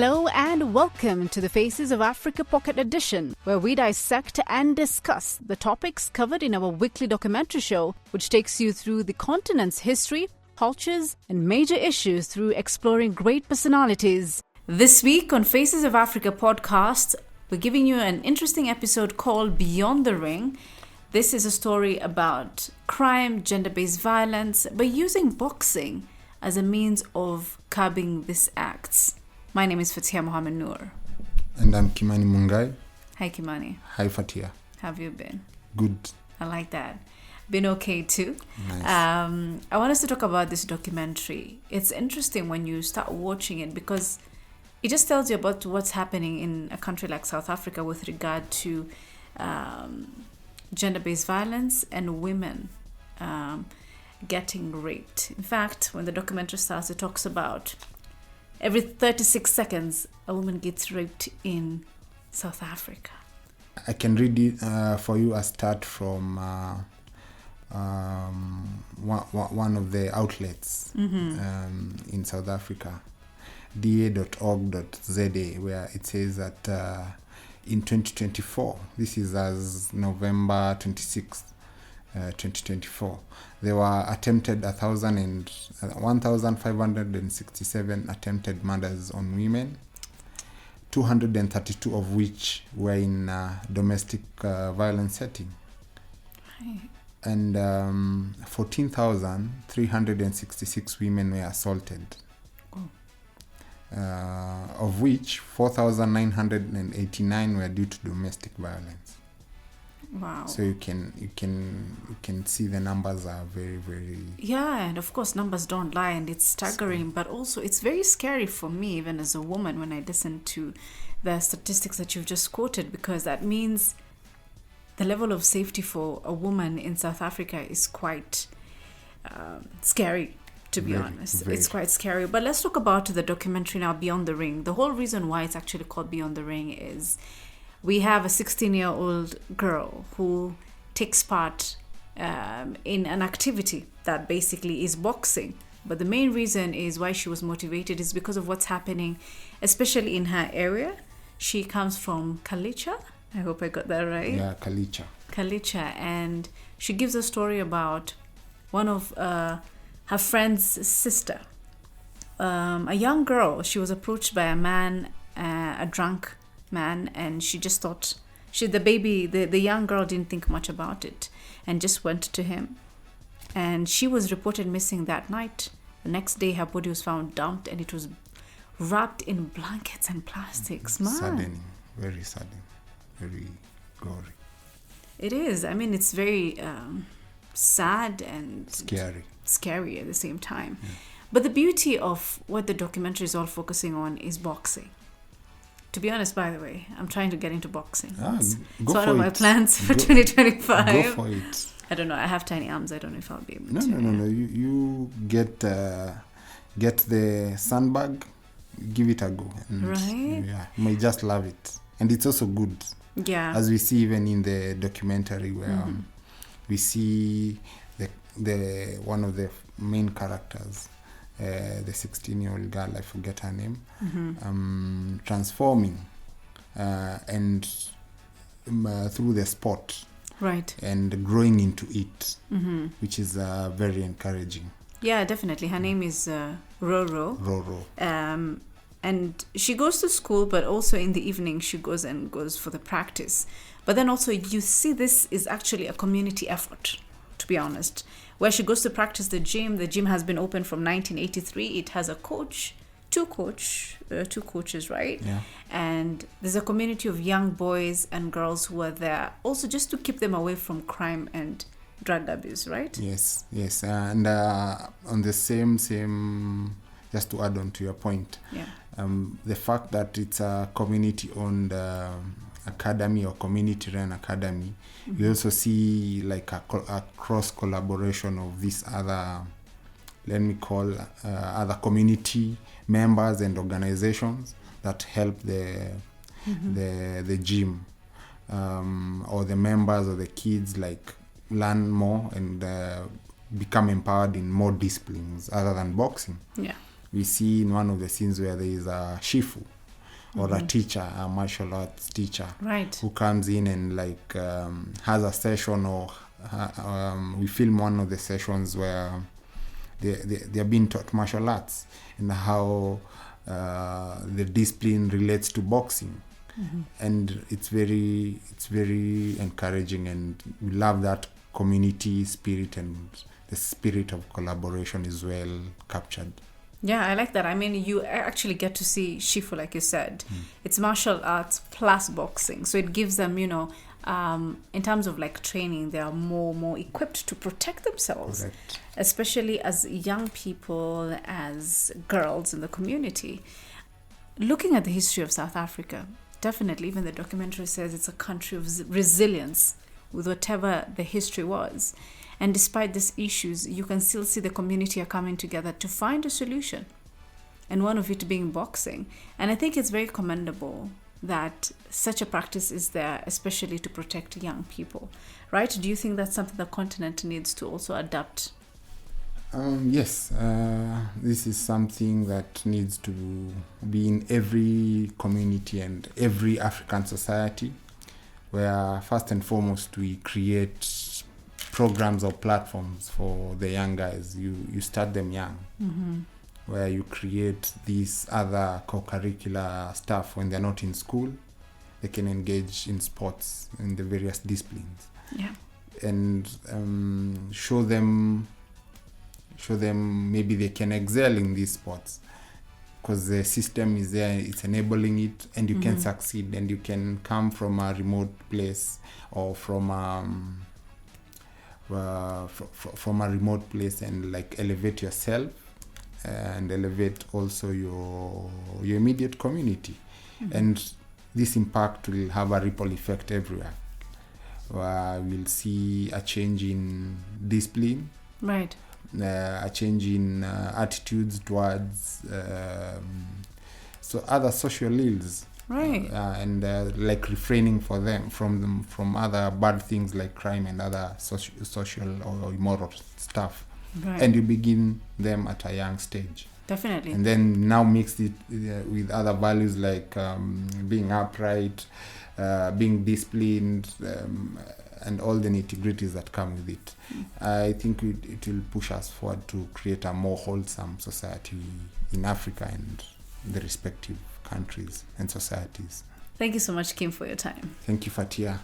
Hello and welcome to the Faces of Africa Pocket Edition, where we dissect and discuss the topics covered in our weekly documentary show, which takes you through the continent's history, cultures, and major issues through exploring great personalities. This week on Faces of Africa podcast, we're giving you an interesting episode called Beyond the Ring. This is a story about crime, gender-based violence, but using boxing as a means of curbing these acts. My name is Fathiya Nur. And I'm Kimani Mungai. Hi, Kimani. Hi, Fathiya. How have you been? Good. I like that. Been okay too. Nice. I want us to talk about this documentary. It's interesting when you start watching it because it just tells you about what's happening in a country like South Africa with regard to gender-based violence and women getting raped. In fact, when the documentary starts, it talks about every 36 seconds, a woman gets raped in South Africa. I can read it for you a start from one of the outlets in South Africa, da.org.za, where it says that in 2024, this is as November 26th, 2024, there were attempted 1,567 attempted murders on women, 232 of which were in domestic violence setting. Right. And 14,366 women were assaulted, of which 4,989 were due to domestic violence. Wow. So you can see the numbers are very, very... Yeah, and of course numbers don't lie, and it's staggering, but also it's very scary for me, even as a woman, when I listen to the statistics that you've just quoted, because that means the level of safety for a woman in South Africa is quite scary, to be honest. Very. It's quite scary. But let's talk about the documentary now, Beyond the Ring. The whole reason why it's actually called Beyond the Ring is we have a 16-year-old girl who takes part in an activity that basically is boxing. But the main reason is why she was motivated is because of what's happening, especially in her area. She comes from Khayelitsha. I hope I got that right. Yeah, Khayelitsha. And she gives a story about one of her friend's sister. A young girl, she was approached by a man, a drunk man, and she just thought the young girl didn't think much about it and just went to him, and she was reported missing that night. The next day her body was found dumped, and it was wrapped in blankets and plastics. Saddening, very saddening, very gory. It is. I mean, it's very sad and scary at the same time. But the beauty of what the documentary is all focusing on is boxing. To be honest, by the way, I'm trying to get into boxing. It's one of my plans for 2025. Go for it. I don't know. I have tiny arms. I don't know if I'll be able to. No. You get the sandbag, give it a go. And right? Yeah, you may just love it. And it's also good. Yeah. As we see even in the documentary where we see the one of the main characters, the 16-year-old girl, I forget her name, transforming and through the sport, right, and growing into it, which is very encouraging. Yeah, definitely. Her name is Roro. And she goes to school, but also in the evening she goes for the practice. But then also you see this is actually a community effort, to be honest, where she goes to practice the gym. The gym has been open from 1983. It has a coach, two coaches, right? Yeah. And there's a community of young boys and girls who are there also just to keep them away from crime and drug abuse, right? Yes. And on the same, just to add on to your point, the fact that it's a community-owned academy or community-run academy, you also see like a cross collaboration of these other, let me call other community members and organizations that help the gym or the members or the kids like learn more and become empowered in more disciplines other than boxing. Yeah. We see in one of the scenes where there is a shifu, or a teacher, a martial arts teacher, right, who comes in and like has a session, or we film one of the sessions where they are being taught martial arts and how the discipline relates to boxing. And it's very encouraging, and we love that community spirit, and the spirit of collaboration is well captured. Yeah, I like that. I mean, you actually get to see Shifu, like you said. It's martial arts plus boxing. So it gives them, in terms of like training, they are more equipped to protect themselves. Correct. Especially as young people, as girls in the community. Looking at the history of South Africa, definitely, even the documentary says it's a country of resilience with whatever the history was. And despite these issues, you can still see the community are coming together to find a solution. And one of it being boxing. And I think it's very commendable that such a practice is there, especially to protect young people. Right? Do you think that's something the continent needs to also adapt? Yes. This is something that needs to be in every community and every African society, where first and foremost we create programs or platforms for the young guys. You start them young, where you create these other co-curricular stuff. When they're not in school, they can engage in sports in the various disciplines. Yeah. And show them maybe they can excel in these sports, because the system is there, it's enabling it, and you can succeed, and you can come from a remote place, or from a remote place, and like elevate yourself and elevate also your immediate community. And this impact will have a ripple effect everywhere, where we'll see a change in discipline, right, a change in attitudes towards so other social ills, right, and like refraining from other bad things like crime and other social or immoral stuff. right. And you begin them at a young stage, Definitely. and then now mix it with other values like being upright, being disciplined, and all the nitty-gritties that come with it. I think it will push us forward to create a more wholesome society in Africa and the respective countries and societies. Thank you so much, Kim, for your time. Thank you, Fathiya.